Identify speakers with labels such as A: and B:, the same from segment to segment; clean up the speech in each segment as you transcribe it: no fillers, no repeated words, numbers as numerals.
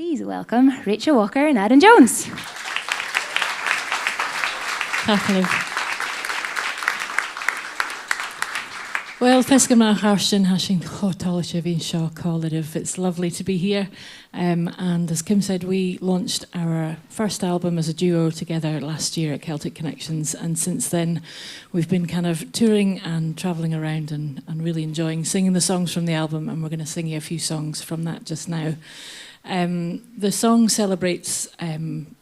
A: Please welcome Rachel Walker and Adam Jones.
B: Well, Fesgama Harshin Hashing Hotalashavin Shaw Collative. It's lovely to be here. And as Kim said, we launched our first album as a duo together last year at Celtic Connections. And since then, we've been kind of touring and traveling around and really enjoying singing the songs from the album. And we're going to sing you a few songs from that just now. The song celebrates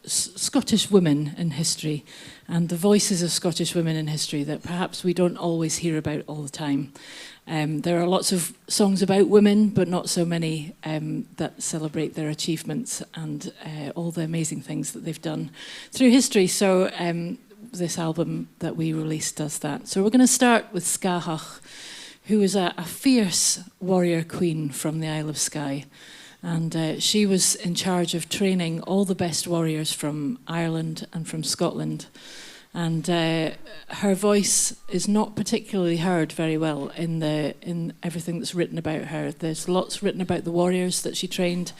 B: Scottish women in history and the voices of Scottish women in history that perhaps we don't always hear about all the time. There are lots of songs about women, but not so many that celebrate their achievements and all the amazing things that they've done through history. So this album that we released does that. So we're going to start with Scahach, who is a fierce warrior queen from the Isle of Skye. And she was in charge of training all the best warriors from Ireland and from Scotland. And her voice is not particularly heard very well in everything that's written about her. There's lots written about the warriors that she trained,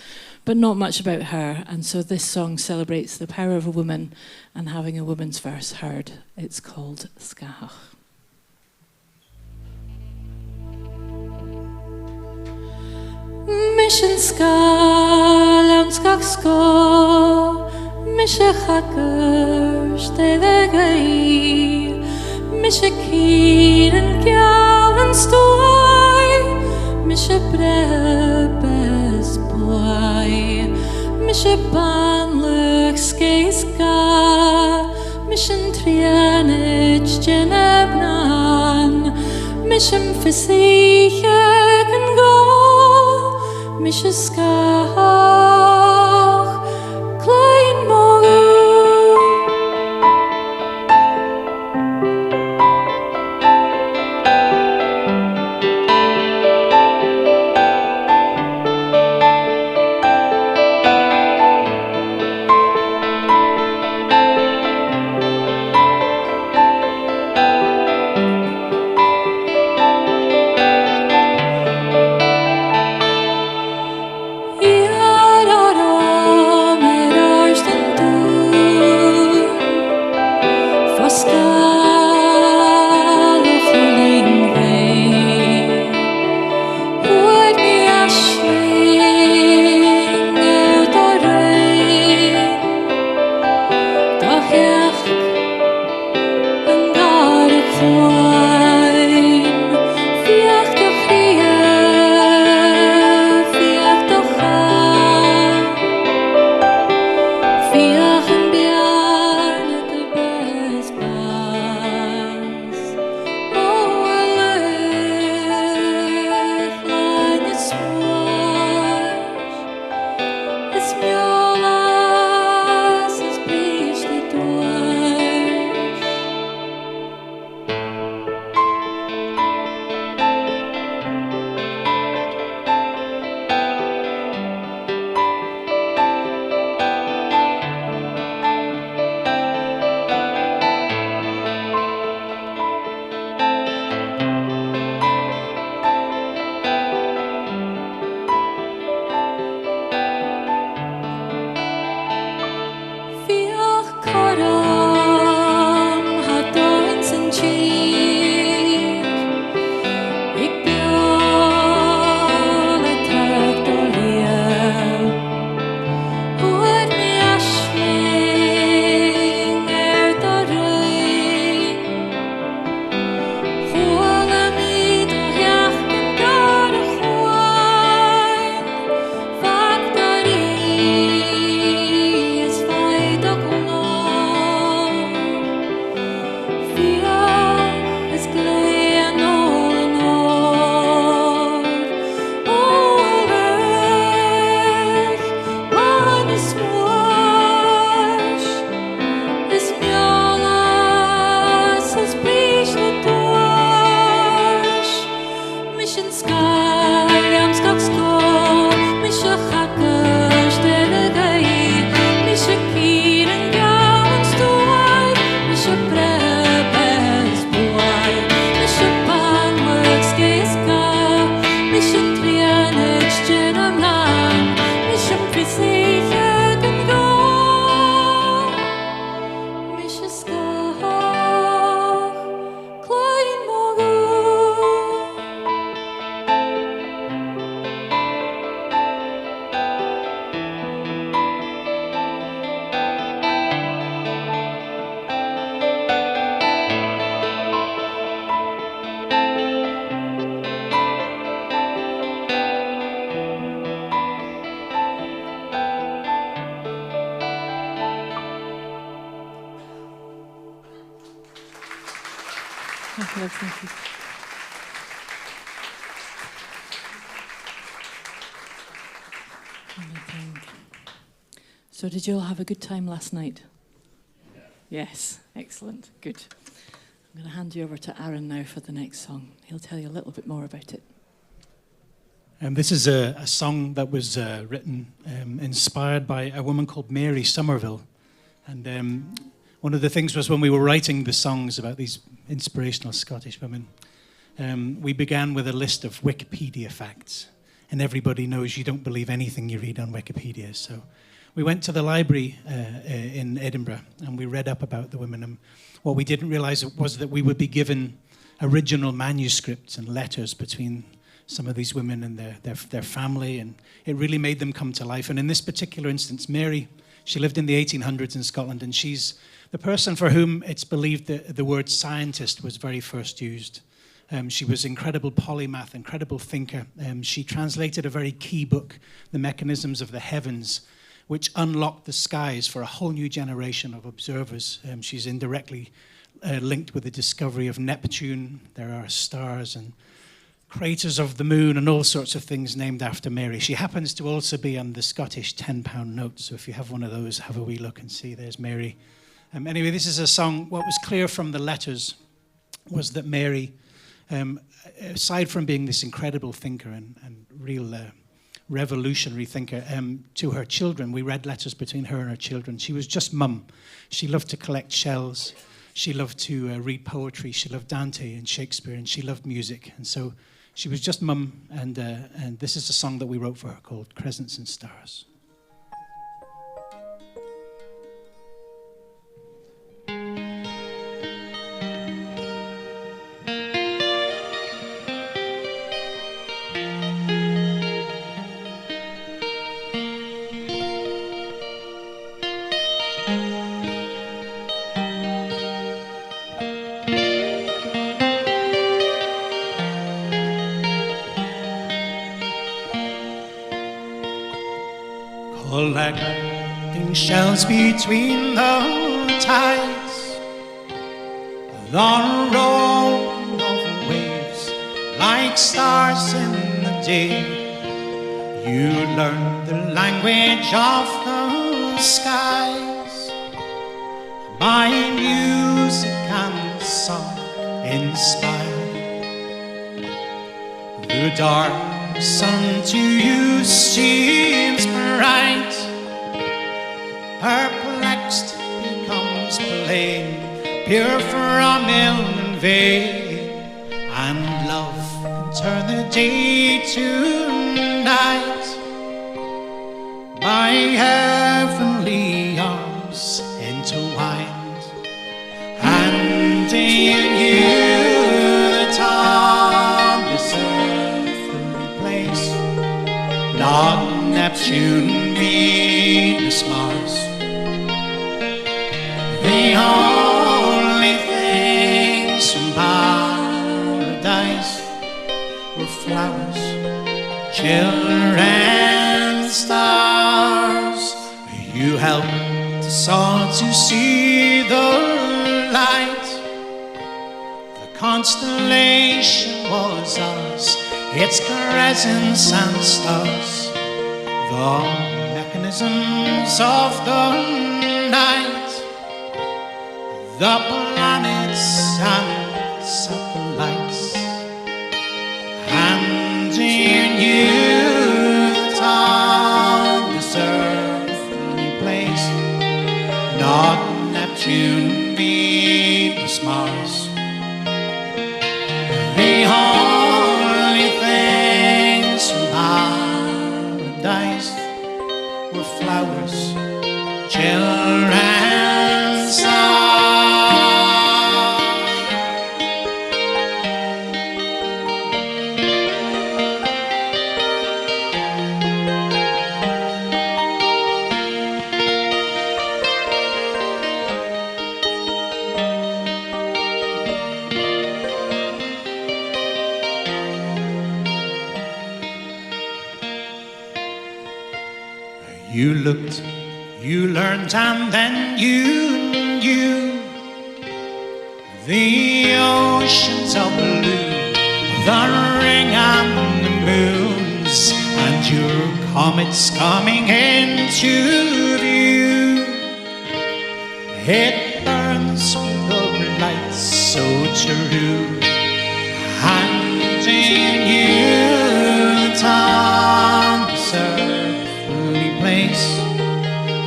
B: but not much about her. And so this song celebrates the power of a woman and having a woman's verse heard. It's called Scahach. Mission Ska, Skak Sko, Misha Hacker, Stay the Gay, Misha Keen and Gal and Stoy, Misha Brebes Boy, Misha Banluk Skay Ska, Mission Trianich Genebnan, Mission Fisiche can go. Misha Skach, Klein Morgen. Love, thank you. So did you all have a good time last night? Yes, excellent, good. I'm going to hand you over to Aaron now for the next song. He'll tell you a little bit more about it.
C: This is a song that was written, inspired by a woman called Mary Somerville. And one of the things was when we were writing the songs about these inspirational Scottish women, we began with a list of Wikipedia facts. And everybody knows you don't believe anything you read on Wikipedia. So we went to the library in Edinburgh and we read up about the women. And what we didn't realize was that we would be given original manuscripts and letters between some of these women and their family, and it really made them come to life. And in this particular instance, Mary, she lived in the 1800s in Scotland, and she's the person for whom it's believed that the word scientist was very first used. She was an incredible polymath, incredible thinker. She translated a very key book, The Mechanisms of the Heavens, which unlocked the skies for a whole new generation of observers. She's indirectly linked with the discovery of Neptune. There are stars and craters of the moon and all sorts of things named after Mary. She happens to also be on the Scottish £10 note, so if you have one of those, have a wee look and see there's Mary. Anyway, this is a song. What was clear from the letters was that Mary, aside from being this incredible thinker and real revolutionary thinker, to her children, we read letters between her and her children. She was just mum. She loved to collect shells. She loved to read poetry. She loved Dante and Shakespeare, and she loved music. And so she was just mum, and this is a song that we wrote for her called Crescents and Stars. Collecting shells between the tides, the roll of waves like stars in the day. You learn the language of the skies by music and song inspired. The dark sun to you seems bright, perplexed becomes plain, pure from ill and vain, and love can turn the day to night by heavenly arms entwined, and in you the time this earthly place, not Neptune, Venus, Mars, the only things from paradise were flowers, children, stars. You helped us all to see the light. The constellation was us, its crescents and stars, the mechanisms of the night, the planets and satellites, and in you the time this earthly place, not Neptune, Venus, Mars, the only things from paradise were flowers, children, stars. You looked, you learned, and then you knew The oceans are blue, the ring and the moons, and your comet's coming into view. It burns with the lights so true, handing you time, this earthly place,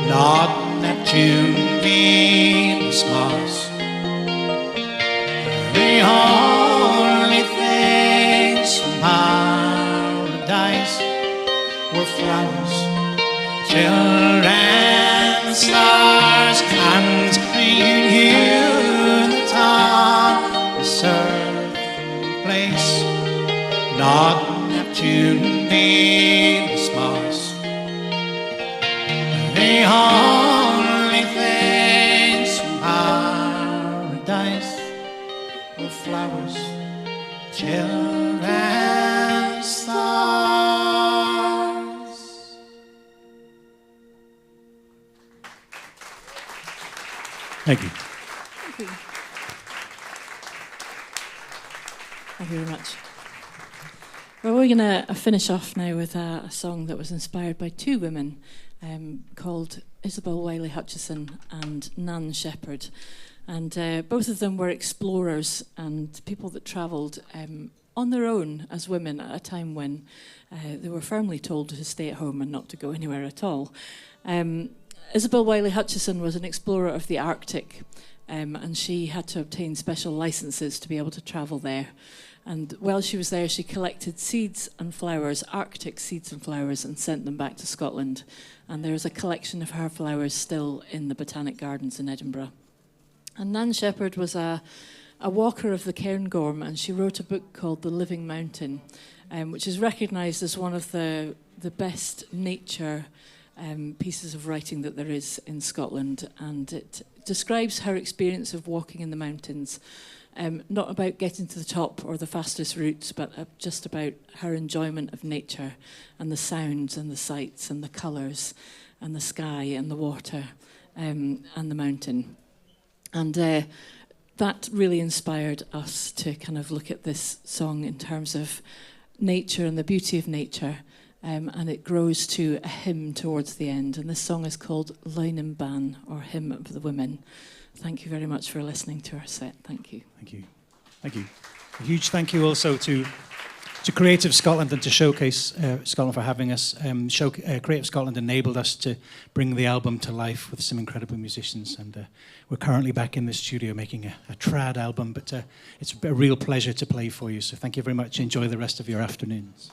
C: not Neptune, Venus, Mars. The only things from paradise were flowers, children, stars, and bringing you the time, this earthly place, not Neptune, Venus, Mars. The only things from paradise were flowers, children, stars. Thank you.
B: Thank you. Thank you very much. Well, we're going to finish off now with a song that was inspired by two women called Isabel Wiley Hutchison and Nan Shepherd. And both of them were explorers and people that travelled on their own as women at a time when they were firmly told to stay at home and not to go anywhere at all. Isabel Wiley Hutchison was an explorer of the Arctic, and she had to obtain special licenses to be able to travel there. And while she was there, she collected seeds and flowers, Arctic seeds and flowers, and sent them back to Scotland. And there is a collection of her flowers still in the Botanic Gardens in Edinburgh. And Nan Shepherd was a walker of the Cairngorm, and she wrote a book called The Living Mountain, which is recognised as one of the best nature pieces of writing that there is in Scotland. And it describes her experience of walking in the mountains, not about getting to the top or the fastest routes, but just about her enjoyment of nature and the sounds and the sights and the colours and the sky and the water and the mountain. And that really inspired us to kind of look at this song in terms of nature and the beauty of nature. And it grows to a hymn towards the end. And this song is called Loinen Ban, or Hymn of the Women. Thank you very much for listening to our set. Thank you.
C: Thank you. Thank you. A huge thank you also to Creative Scotland and to Showcase Scotland for having us. Creative Scotland enabled us to bring the album to life with some incredible musicians, and we're currently back in the studio making a trad album, but it's a real pleasure to play for you, so thank you very much. Enjoy the rest of your afternoons.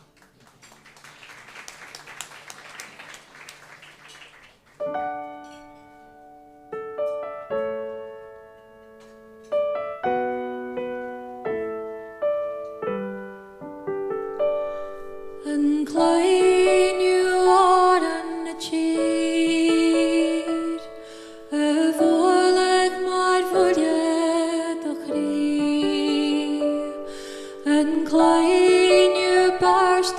D: Klein je baars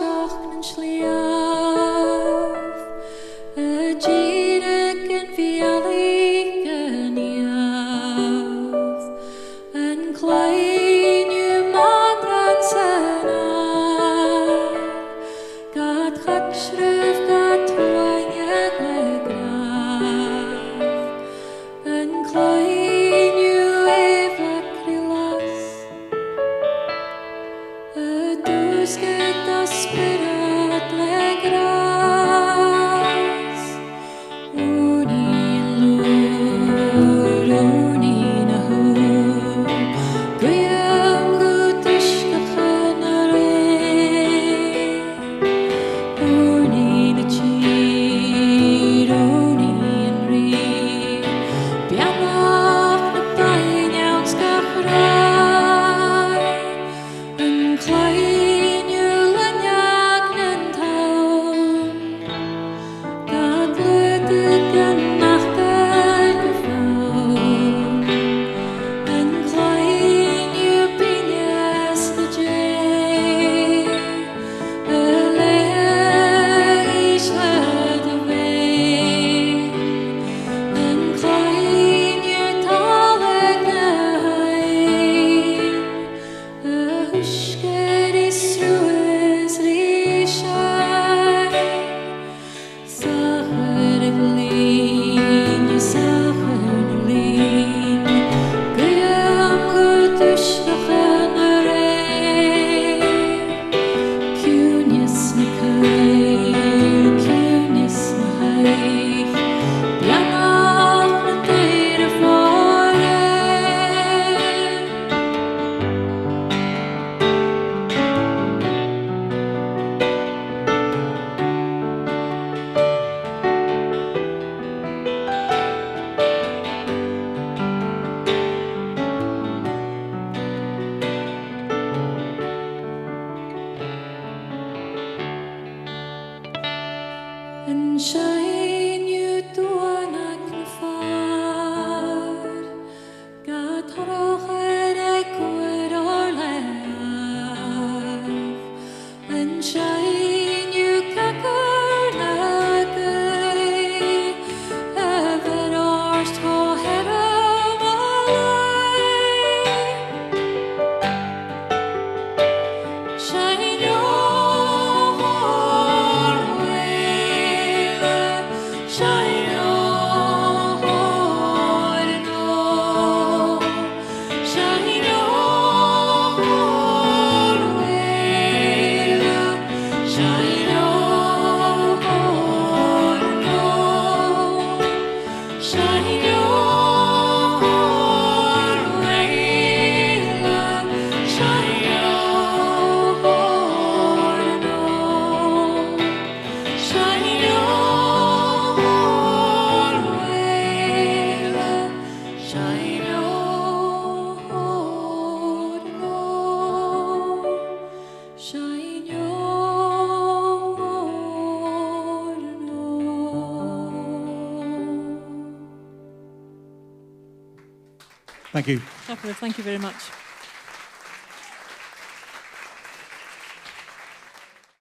C: Thank you.
B: Thank you very much.